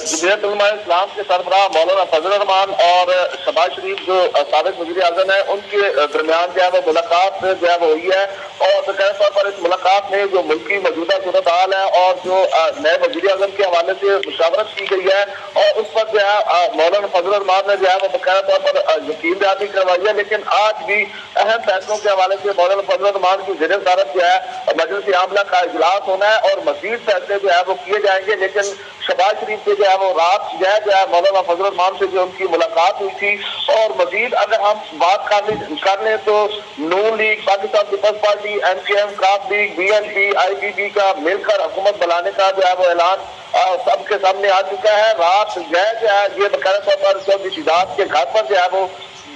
जमीयत उलमा इस्लाम के सरबराह मौलाना फजल रहमान और शहबाज शरीफ जो साबिक वज़ीर आज़म है, उनके दरमियान जो है वो मुलाकात जो है वो हुई है। और बकाया तौर पर इस मुलाकात में जो मुल्की मौजूदा सूरत हाल है और जो नए वज़ीर आज़म के हवाले से मुशावरत की गई है, और उस पर जो है मौलाना फजल रहमान ने जो है वो बकाया तौर पर यकीन दहानी करवाई है। लेकिन आज भी अहम फैसलों के हवाले से मौलाना फजल रहमान की ज़ेर सदारत जो है मजलिस आमला का इजलास होना है और मजीद फैसले जो है वो किए जाएंगे। लेकिन शहबाज शरीफ से जो है वो रात जो है मौलाना फजल रहमान से जो उनकी मुलाकात हुई थी, और मजीद अगर हम बात कर लें तो नून league, Pakistan peoples party, MKM, काफ लीग, BNP, IBB का मिलकर हुकूमत बनाने का जो है वो ऐलान सबके सामने आ चुका है। रात जो है ये बकाया तौर पर चौधरी शिदात के घर पर जो है वो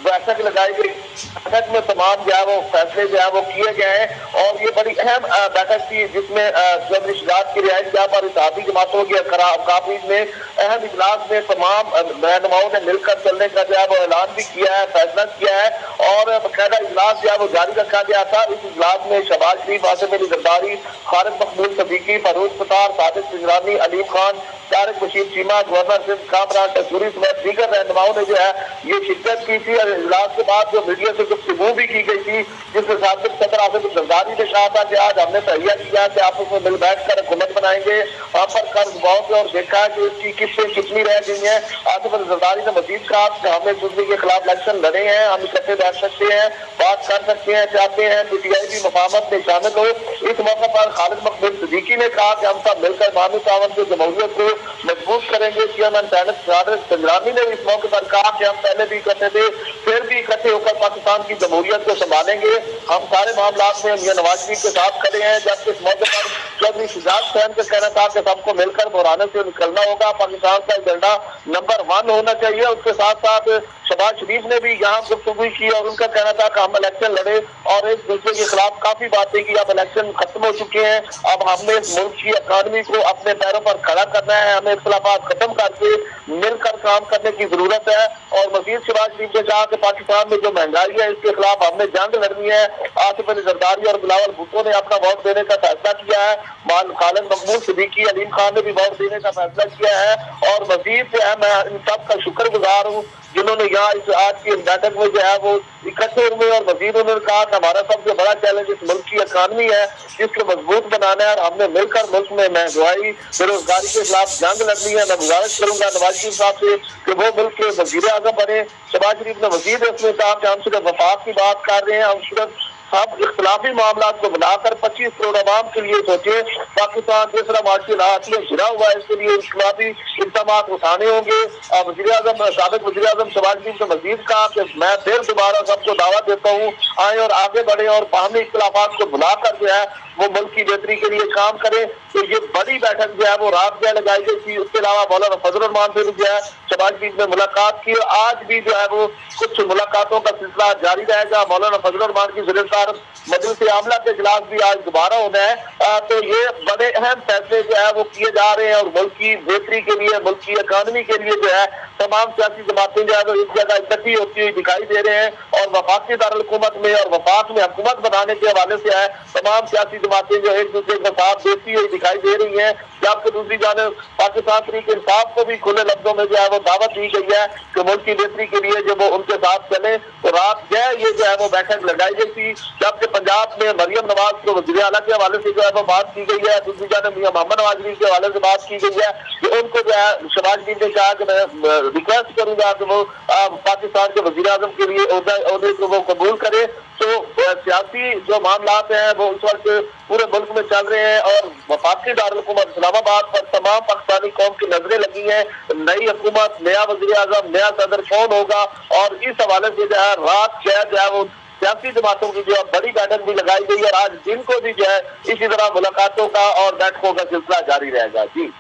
बैठक लगाई गई। बैठक में तमाम जो है वो फैसले जो है वो किए गए हैं, और ये बड़ी अहम बैठक थी जिसमें चौधरी शिदात की रिहाइश जहाँ पर इत्तेहादी जमातों के काबिज में अहम इजलास में तमाम रहनुमाओं ने मिलकर चलने का जो है वो ऐलान भी किया है, फैसला किया है, और बाकायदा इजलास जो है वो जारी रखा गया था। इस इजलास में शहबाज शरीफ, आसिफ अली जरदारी, खालिद मखबूल सदीकी, फरूज पठार, सादिक सिजरानी, अलीम खान, तारिक बशीर चीमा, गवर्नर सिंध कामरान टसूरी समेत दीगर रहनुमाओं ने जो है ये शिरकत की थी। और इजलास के बाद जो मीडिया से गुफ्तगू भी की गई थी, जिसमें साबिक सदर आसिफ जरदारी ने कहा था कि आज हमने तैयार किया कि आपस में मिल बैठ कर हुकूमत बनाएंगे। वहाँ पर कर्ज बहुत और देखा है कि इसकी किस्तें कितनी रह गई हैं। आसिफ अली जरदारी ने मजीद कहा कि हम एक दूसरे के खिलाफ इलेक्शन लड़े हैं, हम इकट्ठे बैठ सकते हैं, बात कर सकते हैं, चाहते हैं PTI भी मफाहमत में शामिल हो। इस मौके पर खालिद मखबूल सदीकी ने कहा कि हम सब मिलकर बामी तावन से जमहूरियत को मजबूत करेंगे। चेयरमैन सादिक सिजरानी ने इस मौके पर कहा कि हम पहले भी इकट्ठे थे, फिर भी इकट्ठे होकर पाकिस्तान की जमहूरियत को संभालेंगे। हम सारे मामलात में मियां नवाज शरीफ के साथ खड़े हैं। जबकि इस मौके पर चौधरी शिजात हुसैन का कहना था कि सबको मिलकर बुराने से निकलना होगा, पाकिस्तान का एजेंडा नंबर 1 होना चाहिए। उसके साथ साथ शहबाज शरीफ ने भी यहाँ गुफ्तगू की और उनका कहना था कि हम इलेक्शन लड़े और एक दूसरे के खिलाफ काफी बातें की। अब इलेक्शन खत्म हो चुके हैं, अब हमने इस मुल्क की इकानमी को अपने पैरों पर खड़ा करना है, हमें इख्तिलाफात खत्म करके मिलकर काम करने की जरूरत है। और मजीद शहबाज शरीफ ने कहा कि पाकिस्तान में जो महंगाई है इसके खिलाफ हमने जंग लड़नी है। आसिफ अली जरदारी और बिलावल भुट्टो ने अपना वोट देने का फैसला किया है। खालिद मखबूल सदीकी, अलीम खान ने भी वोट देने का फैसला किया है। और मजीद जो है मैं इन सब का शुक्रगुजार हूँ जिन्होंने यहाँ इस आज की बैठक में जो है वो इकट्ठे हुए। और मजीद उन्होंने कहा कि हमारा सबसे बड़ा चैलेंज इस मुल्क की इकानमी है, जिसको मजबूत बनाना है, और हमने मिलकर मुल्क में महंगाई, बेरोजगारी के खिलाफ जंग लड़नी है। मैं गुजारिश करूंगा नवाज शरीफ साहब से कि वो मुल्क के वजीर आजम बने। शहबाज शरीफ ने मजीद इसमें कहा कि हम सिर्फ वफाक की बात कर रहे हैं, हम सिर्फ सब इख्तलाफी मामला को बनाकर 25 करोड़ आवाम के लिए सोचे। पाकिस्तान दूसरा माशी राहत में घिरा हुआ है, इसके लिए इख्तलाफी इक़दाम उठाने होंगे। वज़ीर आज़म साबिक वज़ीर आज़म शहबाज शरीफ ने मजीद कहा कि मैं फिर दोबारा सबको दावा देता हूँ, आए और आगे बढ़े और बाहमी इख्तलाफात को भुलाकर जो है वो मुल्क की बेहतरी के लिए काम करे। तो ये बड़ी बैठक जो है वो रात जो लगाई गई थी। उसके अलावा मौलाना फजल रहमान से भी जो है शहबाज शरीफ ने मुलाकात की। आज भी जो है वो कुछ मुलाकातों का सिलसिला जारी रहेगा। मौलाना फजल रहमान की ज़रिए मजलिस आमला के इजलास भी आज दोबारा होना है। तो ये बड़े अहम फैसले जो है वो किए जा रहे हैं, और मुल्क की बेहतरी के लिए, मुल्क की इकानमी के लिए जो है तमाम सियासी जमातें जो है वो इस जगह इकट्ठी होती हुई दिखाई दे रहे हैं। और वफाकी दारुल-हुकूमत में और वफाक में हुकूमत बनाने के हवाले से है तमाम सियासी जमातें जो एक दूसरे का साथ देती हुई दिखाई दे रही हैं। जबकि दूसरी जानिब पाकिस्तान तहरीक इंसाफ को भी खुले लफ्जों में जो है वो दावत दी गई है कि मुल्क की बेहतरी के लिए जब वो उनके साथ चले। तो रात ये जो है वो बैठक लगाई गई थी। जबकि पंजाब में मरियम नवाज को वज़ीर आला के हवाले से जो है वो बात की गई है। दूसरी जानिब मियां मोहम्मद नवाज शरीफ के हवाले से बात की गई है कि उनको जो है शहबाज शरीफ ने कहा कि मैं रिक्वेस्ट करूंगा कि वो पाकिस्तान के वज़ीर आज़म के लिए ओहदे को वो कबूल करे। तो सियासी जो मामलात हैं वो इस वक्त पूरे मुल्क में चल रहे हैं, और वफाकी दारुल-हुकूमत इस्लामाबाद पर तमाम पाकिस्तानी कौम की नजरें लगी हैं। नई हुकूमत, नया वज़ीर आज़म, नया सदर कौन होगा, और इस हवाले से जो है रात जो है वो सियासी जमातों की जो है बड़ी बैठक भी लगाई गई। और आज दिन को भी जो है इसी तरह मुलाकातों का और बैठकों का सिलसिला जारी रहेगा। जी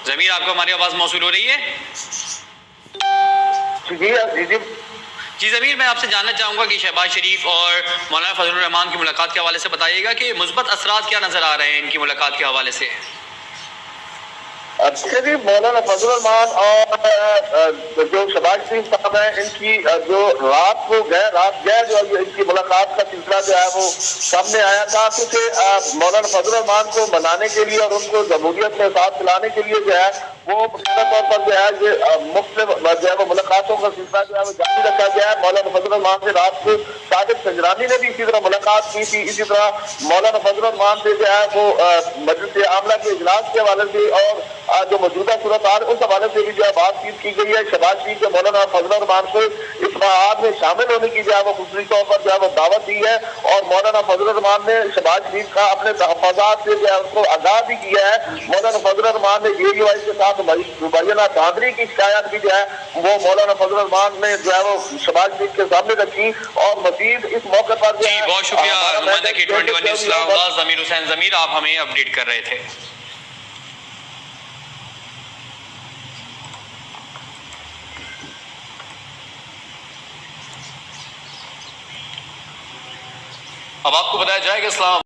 ज़मीर, आपको हमारी आवाज़ मौसूल हो रही है? जी ज़मीर, मैं आपसे जानना चाहूँगा कि शहबाज शरीफ और मौलाना फजल रहमान की मुलाकात के हवाले से बताइएगा कि मुस्बत असरात क्या नज़र आ रहे हैं इनकी मुलाकात के हवाले से। جی مولانا فضل الرحمان اور جو شہباز شریف صاحب ہیں ان کی جو رات گئے جو ان کی ملاقات کا سلسلہ جو ہے وہ سامنے آیا تھا، کیونکہ مولانا فضل الرحمان کو منانے کے لیے اور ان کو جمہوریت میں ساتھ چلانے کے لیے جو ہے وہ مختصر طور پر جو ہے یہ مختلف جو ہے وہ ملاقاتوں کا سلسلہ جو ہے وہ جاری رکھا گیا ہے۔ مولانا فضل الرحمان سے رات کو صادق سنجرانی نے بھی اسی طرح ملاقات کی تھی، اسی طرح مولانا فضل الرحمان سے جو ہے وہ مجلس عاملہ کے اجلاس کے حوالے سے اور جو موجودہ صورتحال اس حوالے سے بھی جو ہے بات چیت کی گئی ہے۔ شہباز شریف کے مولانا فضل الرحمان کو اس معاہد میں شامل ہونے کی جو ہے وہ خصوصی طور پر جو ہے وہ دعوت دی ہے، اور مولانا فضل الرحمان نے شہباز شریف کا اپنے تحفظات سے جو ہے اس کو آگاہ بھی کیا ہے۔ مولانا فضل الرحمان نے یہ روایت کے ساتھ مبینہ دھاندلی کی شکایت بھی جو ہے وہ مولانا فضل الرحمان نے جو ہے وہ شہباز شریف کے سامنے رکھی، اور مزید اس موقع پر جی بہت شکریہ نمائندہ K21 نیوز اسلام آباد ضمیر حسین ضمیر، آپ ہمیں اپڈیٹ کر رہے تھے۔ اب آپ کو بتایا جائے کہ اسلام